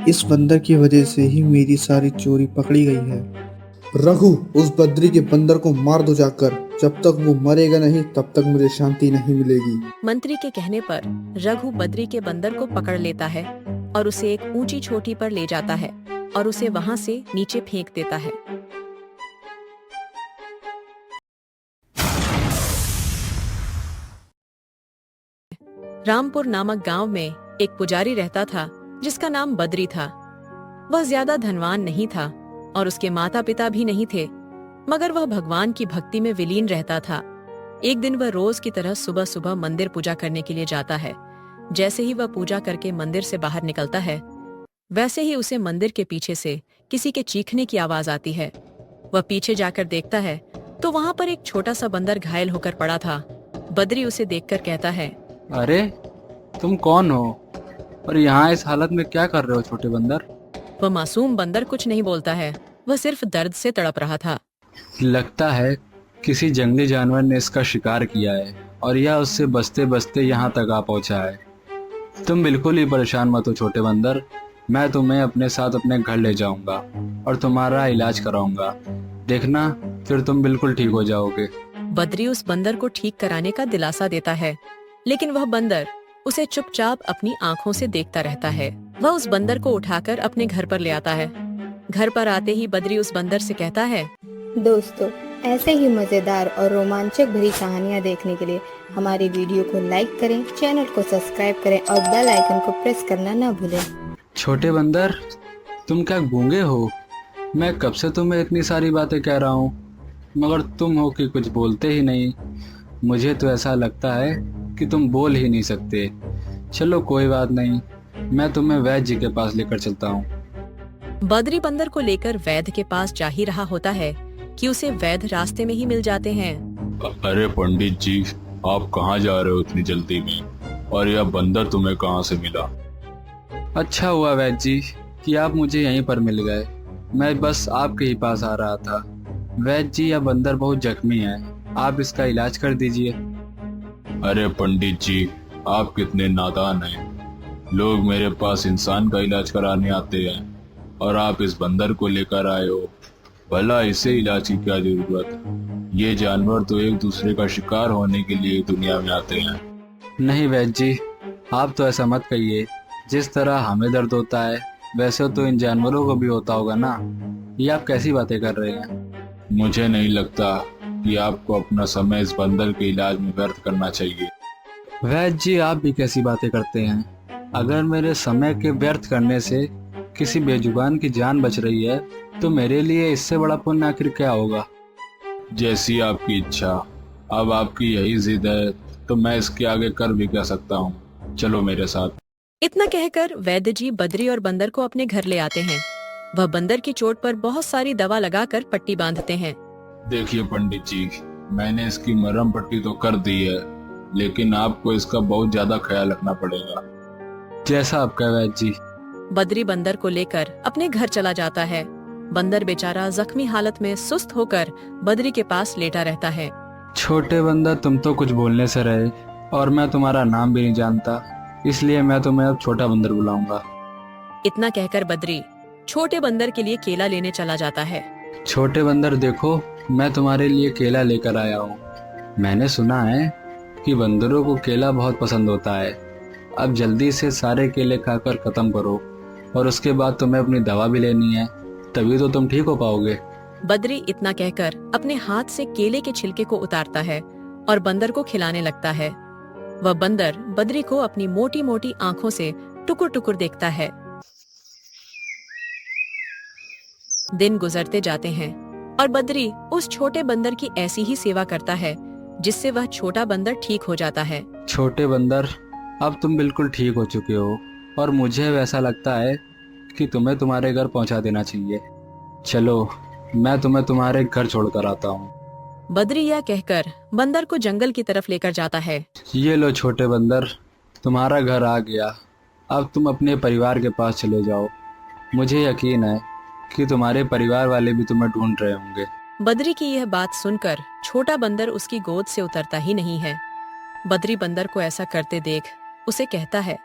इस बंदर की वजह से ही मेरी सारी चोरी पकड़ी गई है। रघु, उस बद्री के बंदर को मार दो जाकर। जब तक वो मरेगा नहीं तब तक मुझे शांति नहीं मिलेगी। मंत्री के कहने पर रघु बद्री के बंदर को पकड़ लेता है और उसे एक ऊंची चोटी पर ले जाता है और उसे वहां से नीचे फेंक देता है। रामपुर नामक गांव में एक पुजारी रहता था जिसका नाम बद्री था। वह ज्यादा धनवान नहीं था और उसके माता पिता भी नहीं थे, मगर वह भगवान की भक्ति में विलीन रहता था। एक दिन वह रोज की तरह सुबह सुबह मंदिर पूजा करने के लिए जाता है। जैसे ही वह पूजा करके मंदिर से बाहर निकलता है, वैसे ही उसे मंदिर के पीछे से किसी के चीखने की आवाज आती है। वह पीछे जाकर देखता है तो वहां पर एक छोटा सा बंदर घायल होकर पड़ा था। बद्री उसे देखकर कहता है, अरे, तुम कौन हो और यहाँ इस हालत में क्या कर रहे हो छोटे बंदर? वह मासूम बंदर कुछ नहीं बोलता है, वह सिर्फ दर्द से तड़प रहा था। लगता है किसी जंगली जानवर ने इसका शिकार किया है और यह उससे बचते बचते यहाँ तक आ पहुँचा है। तुम बिल्कुल ही परेशान मत हो छोटे बंदर, मैं तुम्हें अपने साथ अपने घर ले जाऊंगा और तुम्हारा इलाज कराऊंगा। देखना, फिर तुम बिल्कुल ठीक हो जाओगे। बद्री उस बंदर को ठीक कराने का दिलासा देता है, लेकिन वह बंदर उसे चुपचाप अपनी आंखों से देखता रहता है। वह उस बंदर को उठाकर अपने घर पर ले आता है। घर पर आते ही बद्री उस बंदर से कहता है, दोस्तों, ऐसे ही मजेदार और रोमांचक भरी कहानियाँ देखने के लिए हमारी वीडियो को लाइक करें, चैनल को सब्सक्राइब करें और बेल आइकन को प्रेस करना ना भूलें। छोटे बंदर, तुम क्या गूंगे हो? मैं कब से तुम्हें इतनी सारी बातें कह रहा हूँ, मगर तुम हो कि कुछ बोलते ही नहीं। मुझे तो ऐसा लगता है कि तुम बोल ही नहीं सकते। चलो कोई बात नहीं, मैं तुम्हें वैद्य जी के पास लेकर चलता हूँ। बद्री बंदर को लेकर वैद्य के पास जा ही रहा होता है कि उसे वैद्य रास्ते में ही मिल जाते हैं। अरे पंडित जी, आप कहाँ जा रहे हो इतनी जल्दी में, और यह बंदर तुम्हें कहाँ से मिला? अच्छा हुआ वैद्य जी कि आप मुझे यहीं पर मिल गए। मैं बस आपके ही पास आ रहा था। वैद्य जी, यह बंदर बहुत जख्मी है, आप इसका इलाज कर दीजिए। अरे पंडित जी, आप कितने नादान हैं। लोग मेरे पास इंसान का इलाज कराने आते हैं और आप इस बंदर को लेकर आए हो। भला इसे इलाज की क्या जरूरत? ये जानवर तो एक दूसरे का शिकार होने के लिए दुनिया में आते हैं। नहीं वैद्य जी, आप तो ऐसा मत कहिए। जिस तरह हमें दर्द होता है वैसे तो इन जानवरों को भी होता होगा ना। ये आप कैसी बातें कर रहे हैं? मुझे नहीं लगता कि आपको अपना समय इस बंदर के इलाज में व्यर्थ करना चाहिए। वैद्य जी, आप भी कैसी बातें करते हैं? अगर मेरे समय के व्यर्थ करने से किसी बेजुबान की जान बच रही है तो मेरे लिए इससे बड़ा पुण्य आखिर क्या होगा? जैसी आपकी इच्छा। अब आपकी यही जिद है तो मैं इसके आगे कर भी क्या सकता हूँ। चलो मेरे साथ। इतना कहकर वैद्य जी बद्री और बंदर को अपने घर ले आते हैं। वह बंदर की चोट पर बहुत सारी दवा लगाकर पट्टी बांधते हैं। देखिए पंडित जी, मैंने इसकी मरहम पट्टी तो कर दी है, लेकिन आपको इसका बहुत ज्यादा ख्याल रखना पड़ेगा। जैसा आपका वैद्य जी। बद्री बंदर को लेकर अपने घर चला जाता है। बंदर बेचारा जख्मी हालत में सुस्त होकर बद्री के पास लेटा रहता है। छोटे बंदर, तुम तो कुछ बोलने से रहे और मैं तुम्हारा नाम भी नहीं जानता, इसलिए मैं तुम्हें अब छोटा बंदर बुलाऊंगा। इतना कहकर बद्री छोटे बंदर के लिए केला लेने चला जाता है। छोटे बंदर देखो, मैं तुम्हारे लिए केला लेकर आया हूँ। मैंने सुना है कि बंदरों को केला बहुत पसंद होता है। अब जल्दी से सारे केले खाकर खत्म करो और उसके बाद तुम्हें अपनी दवा भी लेनी है, तभी तो तुम ठीक हो पाओगे। बद्री इतना कहकर अपने हाथ से केले के छिलके को उतारता है और बंदर को खिलाने लगता है। वह बंदर बद्री को अपनी मोटी मोटी आंखों से टुकुर टुकुर देखता है। दिन गुजरते जाते हैं और बद्री उस छोटे बंदर की ऐसी ही सेवा करता है जिससे वह छोटा बंदर ठीक हो जाता है। छोटे बंदर, अब तुम बिल्कुल ठीक हो चुके हो और मुझे वैसा लगता है कि तुम्हें तुम्हारे घर पहुंचा देना चाहिए। चलो, मैं तुम्हें तुम्हारे घर छोड़कर आता हूँ। बद्री यह कहकर बंदर को जंगल की तरफ लेकर जाता है। ये लो छोटे बंदर, तुम्हारा घर आ गया। अब तुम अपने परिवार के पास चले जाओ। मुझे यकीन है कि तुम्हारे परिवार वाले भी तुम्हें ढूंढ रहे होंगे। बद्री की यह बात सुनकर छोटा बंदर उसकी गोद से उतरता ही नहीं है। बद्री बंदर को ऐसा करते देख उसे कहता है,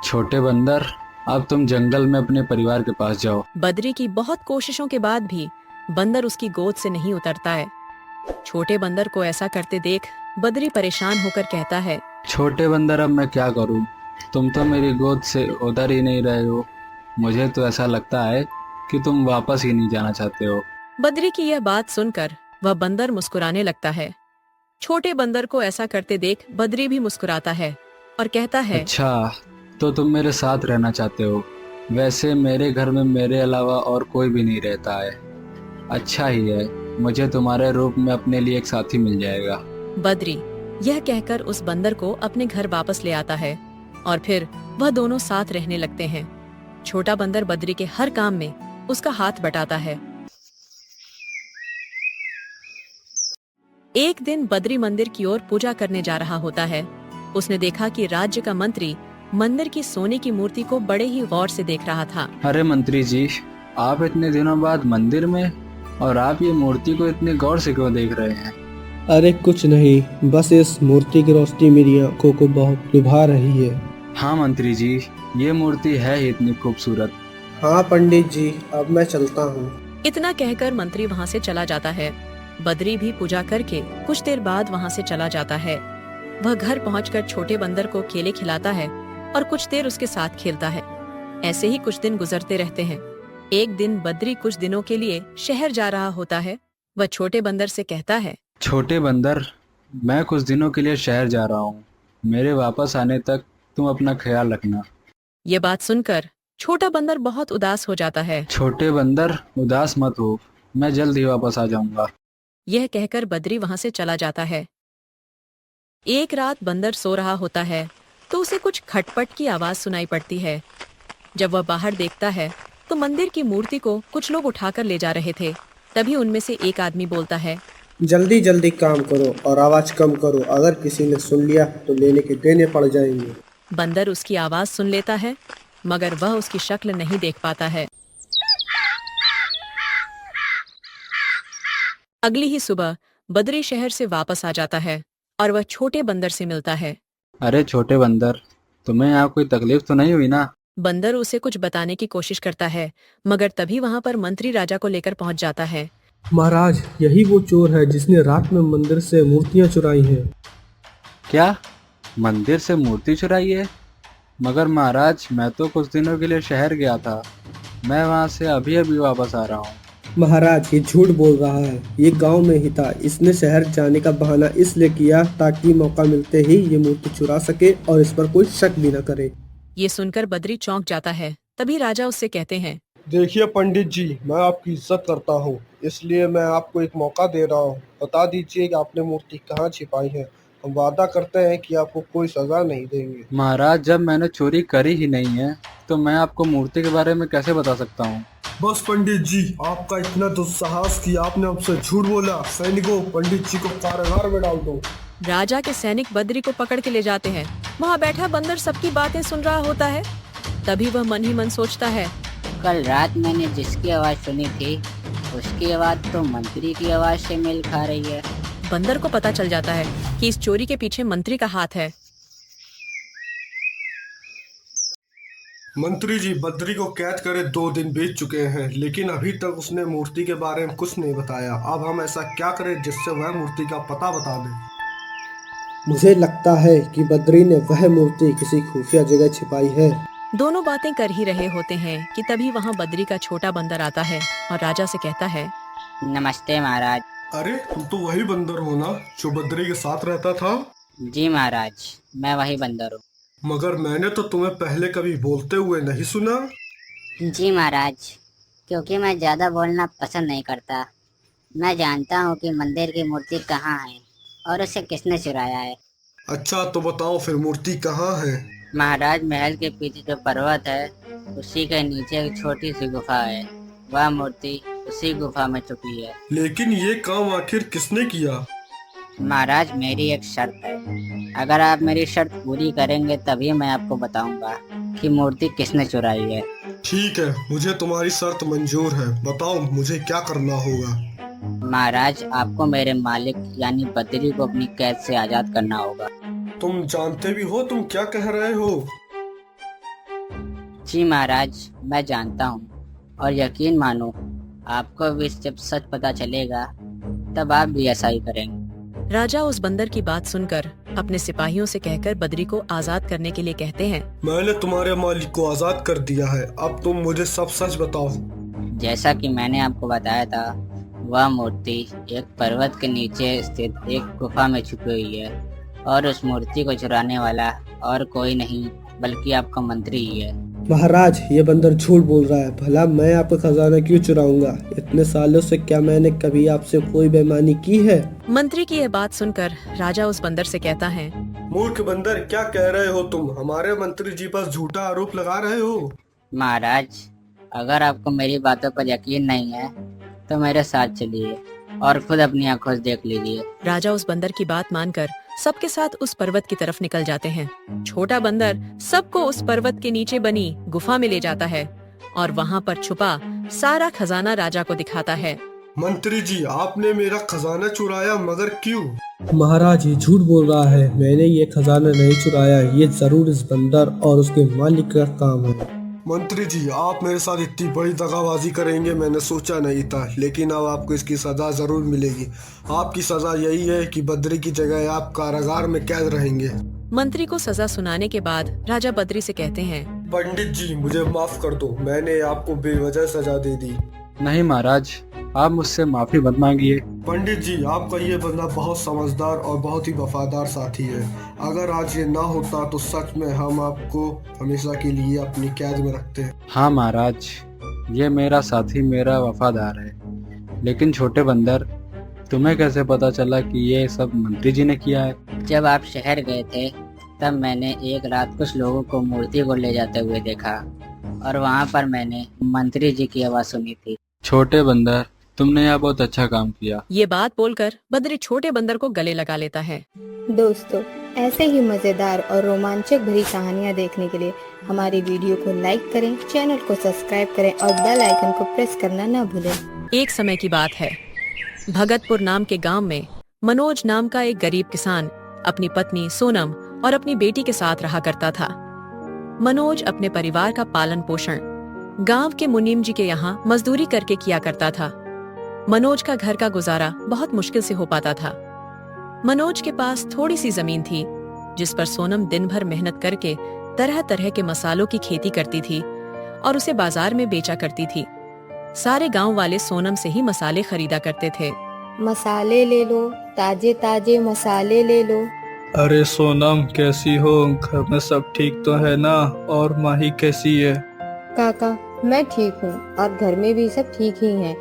छोटे बंदर, अब तुम जंगल में अपने परिवार के पास जाओ। बद्री की बहुत कोशिशों के बाद भी बंदर उसकी गोद से नहीं उतरता है। छोटे बंदर को ऐसा करते देख बद्री परेशान होकर कहता है, छोटे बंदर, अब मैं क्या करूं? तुम तो मेरी गोद से उतर ही नहीं रहे हो। मुझे तो ऐसा लगता है कि तुम वापस ही नहीं जाना चाहते हो। बद्री की यह बात सुनकर वह बंदर मुस्कुराने लगता है। छोटे बंदर को ऐसा करते देख बद्री भी मुस्कुराता है और कहता है, अच्छा, तो तुम मेरे साथ रहना चाहते हो। वैसे मेरे घर में मेरे अलावा और कोई भी नहीं रहता है। अच्छा ही है, मुझे तुम्हारे रूप में अपने लिए एक साथी मिल जाएगा। बद्री यह कहकर उस बंदर को अपने घर वापस ले आता है और फिर वह दोनों साथ रहने लगते हैं। छोटा बंदर बद्री के हर काम में उसका हाथ बटाता है। एक दिन बद्री मंदिर की ओर पूजा करने जा रहा होता है। उसने देखा कि राज्य का मंत्री मंदिर की सोने की मूर्ति को बड़े ही गौर से देख रहा था। अरे मंत्री जी, आप इतने दिनों बाद मंदिर में, और आप ये मूर्ति को इतने गौर से क्यों देख रहे हैं? अरे कुछ नहीं, बस इस मूर्ति की रोशनी मेरी आंखों को बहुत लुभा रही है। हाँ मंत्री जी, ये मूर्ति है ही इतनी खूबसूरत। हाँ पंडित जी, अब मैं चलता हूँ। इतना कहकर मंत्री वहाँ से चला जाता है। बद्री भी पूजा करके कुछ देर बाद वहाँ से चला जाता है। वह घर पहुंचकर छोटे बंदर को केले खिलाता है और कुछ देर उसके साथ खेलता है। ऐसे ही कुछ दिन गुजरते रहते हैं। एक दिन बद्री कुछ दिनों के लिए शहर जा रहा होता है। वह छोटे बंदर से कहता है, छोटे बंदर, मैं कुछ दिनों के लिए शहर जा रहा हूँ। मेरे वापस आने तक तुम अपना ख्याल रखना। ये बात सुनकर छोटा बंदर बहुत उदास हो जाता है। छोटे बंदर, उदास मत हो, मैं जल्द ही वापस आ जाऊंगा। यह कहकर बद्री वहां से चला जाता है। एक रात बंदर सो रहा होता है तो उसे कुछ खटपट की आवाज सुनाई पड़ती है। जब वह बाहर देखता है तो मंदिर की मूर्ति को कुछ लोग उठाकर ले जा रहे थे। तभी उनमें से एक आदमी बोलता है, जल्दी जल्दी काम करो और आवाज कम करो, अगर किसी ने सुन लिया तो लेने के देने पड़ जाएंगे। बंदर उसकी आवाज सुन लेता है मगर वह उसकी शक्ल नहीं देख पाता है। अगली ही सुबह बद्री शहर से वापस आ जाता है और वह छोटे बंदर से मिलता है। अरे छोटे बंदर, तुम्हें यहाँ कोई तकलीफ तो नहीं हुई ना? बंदर उसे कुछ बताने की कोशिश करता है मगर तभी वहां पर मंत्री राजा को लेकर पहुंच जाता है। महाराज, यही वो चोर है जिसने रात में मंदिर से मूर्तियां चुराई हैं। क्या? मंदिर से मूर्ति चुराई है? मगर महाराज, मैं तो कुछ दिनों के लिए शहर गया था। मैं वहाँ से अभी अभी वापस आ रहा हूँ। महाराज, ये झूठ बोल रहा है। ये गांव में ही था। इसने शहर जाने का बहाना इसलिए किया ताकि मौका मिलते ही ये मूर्ति चुरा सके और इस पर कोई शक भी न करे। ये सुनकर बद्री चौंक जाता है। तभी राजा उससे कहते हैं, देखिए पंडित जी, मैं आपकी इज्जत करता हूँ, इसलिए मैं आपको एक मौका दे रहा हूँ। बता दीजिए कि आपने मूर्ति कहाँ छिपाई है। हम वादा करते हैं कि आपको कोई सजा नहीं देंगे। महाराज, जब मैंने चोरी करी ही नहीं है तो मैं आपको मूर्ति के बारे में कैसे बता सकता हूँ? बस पंडित जी, आपका इतना दुस्साहस कि आपने हमसे झूठ बोला। सैनिकों, पंडित जी को कारागार में डाल दो। राजा के सैनिक बद्री को पकड़ के ले जाते हैं। वहाँ बैठा बंदर सबकी बातें सुन रहा होता है। तभी वह मन ही मन सोचता है, कल रात मैंने जिसकी आवाज सुनी थी उसकी आवाज तो मंत्री की आवाज से मेल खा रही है। बंदर को पता चल जाता है कि इस चोरी के पीछे मंत्री का हाथ है। मंत्री जी, बद्री को कैद करे 2 दिन बीत चुके हैं, लेकिन अभी तक उसने मूर्ति के बारे में कुछ नहीं बताया। अब हम ऐसा क्या करें जिससे वह मूर्ति का पता बता दे? मुझे लगता है कि बद्री ने वह मूर्ति किसी खुफिया जगह छिपाई है। दोनों बातें कर ही रहे होते हैं कि तभी वहाँ बद्री का छोटा बंदर आता है और राजा से कहता है, नमस्ते महाराज। अरे, तुम तो वही बंदर हो ना जो बद्री के साथ रहता था? जी महाराज, मैं वही बंदर हूँ। मगर मैंने तो तुम्हें पहले कभी बोलते हुए नहीं सुना। जी महाराज, क्योंकि मैं ज़्यादा बोलना पसंद नहीं करता। मैं जानता हूँ कि मंदिर की मूर्ति कहाँ है और उसे किसने चुराया है। अच्छा, तो बताओ फिर मूर्ति कहाँ है? महाराज, महल के पीछे जो पर्वत है उसी के नीचे एक छोटी सी गुफा है। वह मूर्ति उसी गुफा में छुपी है। लेकिन ये काम आखिर किसने किया? महाराज, मेरी एक शर्त है। अगर आप मेरी शर्त पूरी करेंगे तभी मैं आपको बताऊंगा कि मूर्ति किसने चुराई है। ठीक है, मुझे तुम्हारी शर्त मंजूर है। बताओ मुझे क्या करना होगा? महाराज, आपको मेरे मालिक यानी बद्री को अपनी कैद से आजाद करना होगा। तुम जानते भी हो तुम क्या कह रहे हो? जी महाराज, मैं जानता हूँ और यकीन मानो आपको भी जब सच पता चलेगा तब आप भी ऐसा ही करेंगे। राजा उस बंदर की बात सुनकर अपने सिपाहियों से कहकर बद्री को आजाद करने के लिए कहते हैं। मैंने तुम्हारे मालिक को आजाद कर दिया है, अब तुम मुझे सब सच बताओ। जैसा कि मैंने आपको बताया था, वह मूर्ति एक पर्वत के नीचे स्थित एक गुफा में छुपी हुई है और उस मूर्ति को चुराने वाला और कोई नहीं बल्कि आपका मंत्री ही है। महाराज, ये बंदर झूठ बोल रहा है। भला मैं आपका खजाना क्यों चुराऊंगा? इतने सालों से क्या मैंने कभी आपसे कोई बेईमानी की है? मंत्री की यह बात सुनकर राजा उस बंदर से कहता है। मूर्ख बंदर, क्या कह रहे हो तुम? हमारे मंत्री जी पर झूठा आरोप लगा रहे हो। महाराज, अगर आपको मेरी बातों पर यकीन नहीं है तो मेरे साथ चलिए और खुद अपनी आंखों से देख लीजिए। राजा उस बंदर की बात मानकर सबके साथ उस पर्वत की तरफ निकल जाते हैं। छोटा बंदर सबको उस पर्वत के नीचे बनी गुफा में ले जाता है और वहाँ पर छुपा सारा खजाना राजा को दिखाता है। मंत्री जी, आपने मेरा खजाना चुराया, मगर क्यों? महाराज, ये झूठ बोल रहा है। मैंने ये खजाना नहीं चुराया। ये जरूर इस बंदर और उसके मालिक का काम है। मंत्री जी, आप मेरे साथ इतनी बड़ी दगाबाजी करेंगे मैंने सोचा नहीं था, लेकिन अब आपको इसकी सजा जरूर मिलेगी। आपकी सजा यही है कि बद्री की जगह आप कारागार में कैद रहेंगे। मंत्री को सजा सुनाने के बाद राजा बद्री से कहते हैं। पंडित जी, मुझे माफ कर दो, मैंने आपको बेवजह सजा दे दी। नहीं महाराज, आप मुझसे माफी मत मांगिए। पंडित जी, आपका ये बंदा बहुत समझदार और बहुत ही वफादार साथी है। अगर आज ये ना होता तो सच में हम आपको हमेशा के लिए अपनी कैद में रखते हैं। हाँ महाराज, ये मेरा साथी मेरा वफादार है। लेकिन छोटे बंदर, तुम्हें कैसे पता चला कि ये सब मंत्री जी ने किया है? जब आप शहर गए थे तब मैंने एक रात कुछ लोगों को मूर्ति को ले जाते हुए देखा और वहाँ पर मैंने मंत्री जी की आवाज़ सुनी थी। छोटे बंदर, तुमने यह बहुत अच्छा काम किया। ये बात बोलकर बद्री छोटे बंदर को गले लगा लेता है। दोस्तों, ऐसे ही मजेदार और रोमांचक भरी कहानियाँ देखने के लिए हमारी वीडियो को लाइक करें, चैनल को सब्सक्राइब करें और बेल आइकन को प्रेस करना न भूलें। एक समय की बात है, भगतपुर नाम के गांव में मनोज नाम का एक गरीब किसान अपनी पत्नी सोनम और अपनी बेटी के साथ रहा करता था। मनोज अपने परिवार का पालन पोषण गांव के मुनीम जी के यहाँ मजदूरी करके किया करता था। मनोज का घर का गुजारा बहुत मुश्किल से हो पाता था। मनोज के पास थोड़ी सी जमीन थी जिस पर सोनम दिन भर मेहनत करके तरह तरह के मसालों की खेती करती थी और उसे बाजार में बेचा करती थी। सारे गांव वाले सोनम से ही मसाले खरीदा करते थे। मसाले ले लो, ताजे ताजे मसाले ले लो। अरे सोनम, कैसी हो? घर में सब ठीक तो है ना? और माही कैसी है? काका, मैं ठीक हूँ और घर में भी सब ठीक ही हैं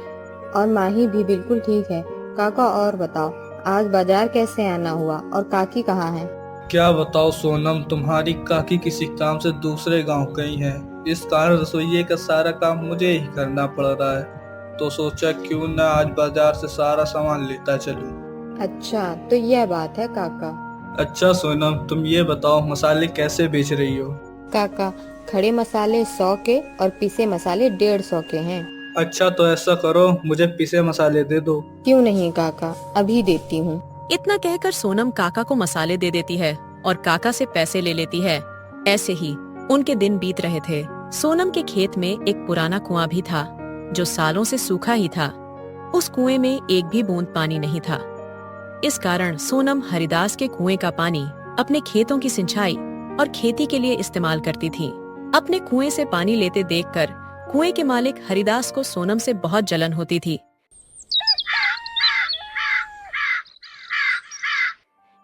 और माही भी बिल्कुल ठीक है। काका, और बताओ, आज बाजार कैसे आना हुआ और काकी कहाँ है? क्या बताओ सोनम, तुम्हारी काकी किसी काम से दूसरे गांव गई है। इस कारण रसोइये का सारा काम मुझे ही करना पड़ रहा है, तो सोचा क्यों ना आज बाजार से सारा सामान लेता चलूं। अच्छा, तो यह बात है काका। अच्छा सोनम, तुम ये बताओ मसाले कैसे बेच रही हो? काका, खड़े मसाले 100 के और पिसे मसाले 150 के हैं। अच्छा, तो ऐसा करो, मुझे पिसे मसाले दे दो। क्यों नहीं काका, अभी देती हूँ। इतना कहकर सोनम काका को मसाले दे देती है और काका से पैसे ले लेती है। ऐसे ही उनके दिन बीत रहे थे। सोनम के खेत में एक पुराना कुआं भी था जो सालों से सूखा ही था। उस कुएं में एक भी बूंद पानी नहीं था। इस कारण सोनम हरिदास के कुएं का पानी अपने खेतों की सिंचाई और खेती के लिए इस्तेमाल करती थी। अपने कुएं से पानी लेते देखकर कुएं के मालिक हरिदास को सोनम से बहुत जलन होती थी।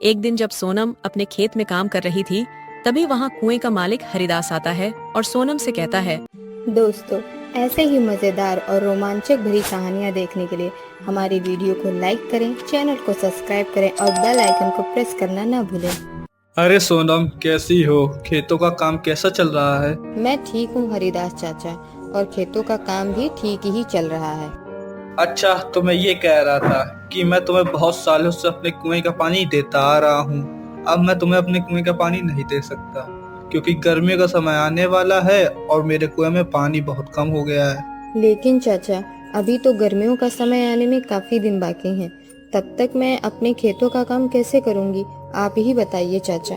एक दिन जब सोनम अपने खेत में काम कर रही थी, तभी वहाँ कुएं का मालिक हरिदास आता है और सोनम से कहता है। दोस्तों, ऐसे ही मजेदार और रोमांचक भरी कहानियाँ देखने के लिए हमारी वीडियो को लाइक करें, चैनल को सब्सक्राइब करें और बेल आइकन को प्रेस करना न भूलें। अरे सोनम, कैसी हो? खेतों का काम कैसा चल रहा है? मैं ठीक हूँ हरिदास चाचा, और खेतों का काम भी ठीक ही चल रहा है। अच्छा, तो मैं ये कह रहा था कि मैं तुम्हें बहुत सालों से अपने कुएं का पानी देता आ रहा हूँ। अब मैं तुम्हें अपने कुएं का पानी नहीं दे सकता क्योंकि गर्मियों का समय आने वाला है और मेरे कुएं में पानी बहुत कम हो गया है। लेकिन चाचा, अभी तो गर्मियों का समय आने में काफी दिन बाकी हैं। तब तक मैं अपने खेतों का काम कैसे करूँगी, आप ही बताइए चाचा।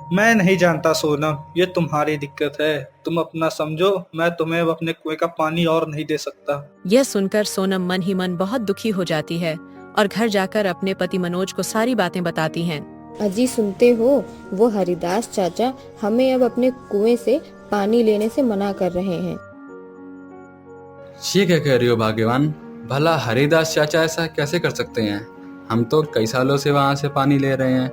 मैं नहीं जानता सोनम, ये तुम्हारी दिक्कत है। तुम अपना समझो, मैं तुम्हें अब अपने कुएं का पानी और नहीं दे सकता। यह सुनकर सोनम मन ही मन बहुत दुखी हो जाती है और घर जाकर अपने पति मनोज को सारी बातें बताती हैं। अजी सुनते हो, वो हरिदास चाचा हमें अब अपने कुएं से पानी लेने से मना कर रहे हैं। ये क्या कह रही हो भाग्यवान? भला हरिदास चाचा ऐसा कैसे कर सकते हैं? हम तो कई सालों से वहाँ से पानी ले रहे हैं।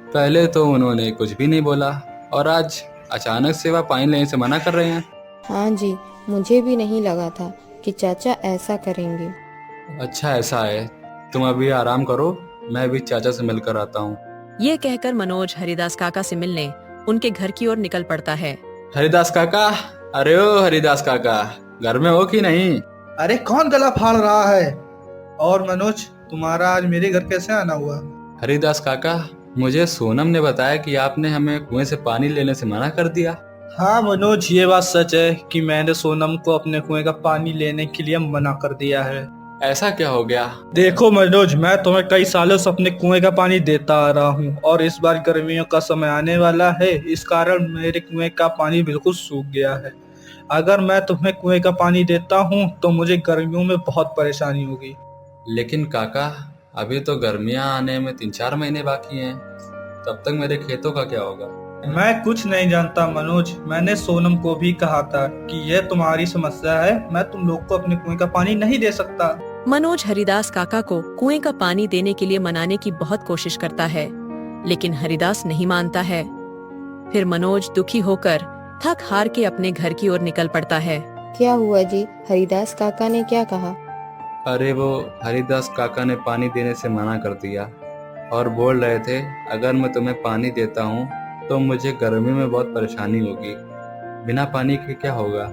पहले तो उन्होंने कुछ भी नहीं बोला और आज अचानक से वह पानी लेने से मना कर रहे हैं। हाँ जी, मुझे भी नहीं लगा था कि चाचा ऐसा करेंगे। अच्छा ऐसा है, तुम अभी आराम करो, मैं भी चाचा से मिलकर आता हूँ। ये कहकर मनोज हरिदास काका से मिलने उनके घर की ओर निकल पड़ता है। हरिदास काका, अरे ओ हरिदास काका, घर में हो कि नहीं? अरे कौन गला फाड़ रहा है? और मनोज, तुम्हारा आज मेरे घर कैसे आना हुआ? हरिदास काका, मुझे सोनम ने बताया कि आपने हमें कुएं से पानी लेने से मना कर दिया। हाँ मनोज, ये बात सच है कि मैंने सोनम को अपने कुएं का पानी लेने के लिए मना कर दिया है। ऐसा क्या हो गया? देखो मनोज, मैं तुम्हें कई सालों से अपने कुएं का पानी देता आ रहा हूँ और इस बार गर्मियों का समय आने वाला है, इस कारण मेरे कुएं का पानी बिल्कुल सूख गया है। अगर मैं तुम्हें कुएं का पानी देता हूँ तो मुझे गर्मियों में बहुत परेशानी होगी। लेकिन काका, अभी तो गर्मियां आने में 3-4 महीने बाकी हैं, तब तक मेरे खेतों का क्या होगा? मैं कुछ नहीं जानता मनोज, मैंने सोनम को भी कहा था कि यह तुम्हारी समस्या है, मैं तुम लोग को अपने कुएं का पानी नहीं दे सकता। मनोज हरिदास काका को कुएं का पानी देने के लिए मनाने की बहुत कोशिश करता है, लेकिन हरिदास नहीं मानता है। फिर मनोज दुखी होकर थक हार के अपने घर की ओर निकल पड़ता है। क्या हुआ जी, हरिदास काका ने क्या कहा? अरे वो हरिदास काका ने पानी देने से मना कर दिया और बोल रहे थे अगर मैं तुम्हें पानी देता हूँ तो मुझे गर्मी में बहुत परेशानी होगी, बिना पानी के क्या होगा।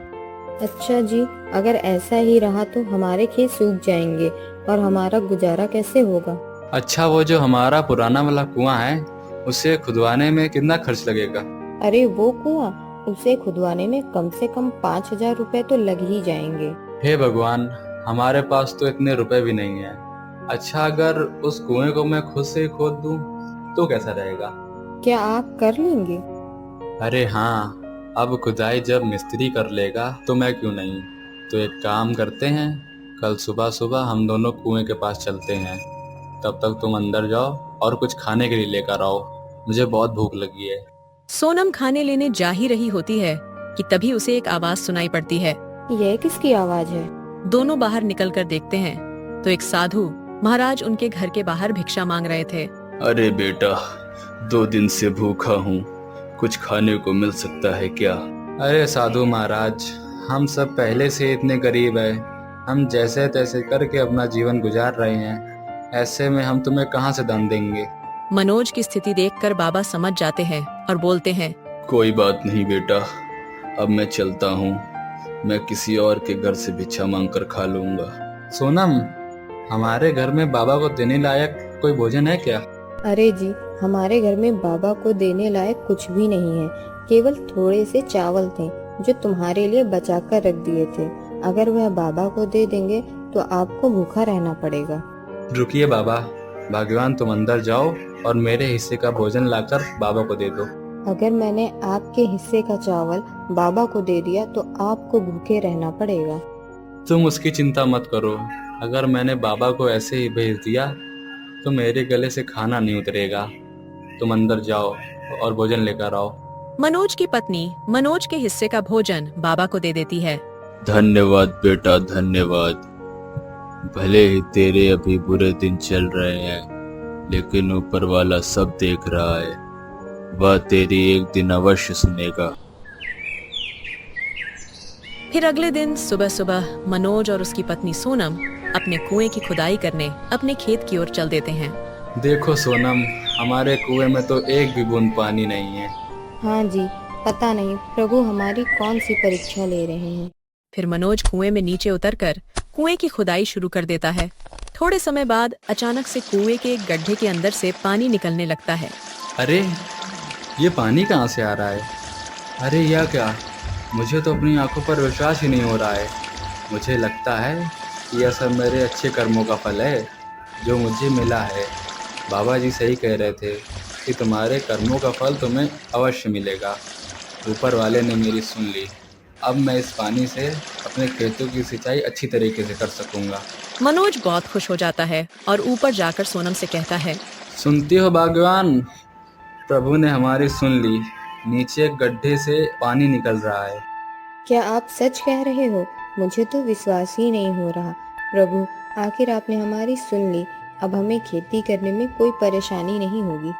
अच्छा जी, अगर ऐसा ही रहा तो हमारे खेत सूख जाएंगे और हमारा गुजारा कैसे होगा? अच्छा, वो जो हमारा पुराना वाला कुआं है उसे खुदवाने में कितना खर्च लगेगा? अरे वो कुआं, उसे खुदवाने में कम से कम 5,000 रुपए तो लग ही जाएंगे। हे भगवान, हमारे पास तो इतने रुपए भी नहीं है। अच्छा, अगर उस कुएं को मैं खुद से खोद दूं तो कैसा रहेगा? क्या आप कर लेंगे? अरे हाँ, अब खुदाई जब मिस्त्री कर लेगा तो मैं क्यों नहीं। तो एक काम करते हैं, कल सुबह सुबह हम दोनों कुएं के पास चलते हैं। तब तक तुम अंदर जाओ और कुछ खाने के लिए लेकर आओ, मुझे बहुत भूख लगी है। सोनम खाने लेने जा ही रही होती है कि तभी उसे एक आवाज सुनाई पड़ती है। यह किसकी आवाज है? दोनों बाहर निकलकर देखते हैं तो एक साधु महाराज उनके घर के बाहर भिक्षा मांग रहे थे। अरे बेटा, 2 दिन से भूखा हूँ, कुछ खाने को मिल सकता है क्या? अरे साधु महाराज, हम सब पहले से इतने गरीब हैं, हम जैसे तैसे करके अपना जीवन गुजार रहे हैं, ऐसे में हम तुम्हें कहाँ से दान देंगे। मनोज की स्थिति देखकर बाबा समझ जाते हैं और बोलते हैं, कोई बात नहीं बेटा, अब मैं चलता हूँ, मैं किसी और के घर से भिक्षा मांग कर खा लूंगा। सोनम, हमारे घर में बाबा को देने लायक कोई भोजन है क्या? अरे जी, हमारे घर में बाबा को देने लायक कुछ भी नहीं है, केवल थोड़े से चावल थे जो तुम्हारे लिए बचा कर रख दिए थे। अगर वह बाबा को दे देंगे तो आपको भूखा रहना पड़ेगा। रुकिए बाबा, भगवान तुम अंदर जाओ और मेरे हिस्से का भोजन लाकर बाबा को दे दो। अगर मैंने आपके हिस्से का चावल बाबा को दे दिया तो आपको भूखे रहना पड़ेगा। तुम उसकी चिंता मत करो, अगर मैंने बाबा को ऐसे ही भेज दिया तो मेरे गले से खाना नहीं उतरेगा। तुम अंदर जाओ और भोजन लेकर आओ। मनोज की पत्नी मनोज के हिस्से का भोजन बाबा को दे देती है। धन्यवाद बेटा, धन्यवाद। भले ही तेरे अभी बुरे दिन चल रहे हैं, लेकिन ऊपर वाला सब देख रहा है, वह तेरी एक दिन अवश्य सुनेगा। फिर अगले दिन सुबह सुबह मनोज और उसकी पत्नी सोनम अपने कुएं की खुदाई करने अपने खेत की ओर चल देते हैं। देखो सोनम, हमारे कुएं में तो एक भी बूंद पानी नहीं है। हाँ जी, पता नहीं प्रभु हमारी कौन सी परीक्षा ले रहे हैं। फिर मनोज कुएं में नीचे उतरकर कुएं की खुदाई शुरू कर देता है। थोड़े समय बाद अचानक से कुएं के एक गड्ढे के अंदर से पानी निकलने लगता है। अरे ये पानी कहाँ से आ रहा है? अरे यह क्या, मुझे तो अपनी आंखों पर विश्वास ही नहीं हो रहा है। मुझे लगता है कि यह सब मेरे अच्छे कर्मों का फल है जो मुझे मिला है। बाबा जी सही कह रहे थे, कि तुम्हारे कर्मों का फल तुम्हें अवश्य मिलेगा। ऊपर वाले ने मेरी सुन ली। अब मैं इस पानी से अपने खेतों की सिंचाई अच्छी तरीके से कर सकूंगा। मनोज बहुत खुश हो जाता है और ऊपर जाकर सोनम से कहता है, सुनती हो बागवान, प्रभु ने हमारी सुन ली। नीचे एक गड्ढे से पानी निकल रहा है। क्या आप सच कह रहे हो? मुझे तो विश्वास ही नहीं हो रहा। प्रभु, आखिर आपने हमारी सुन ली। अब हमें खेती करने में कोई परेशानी नहीं होगी।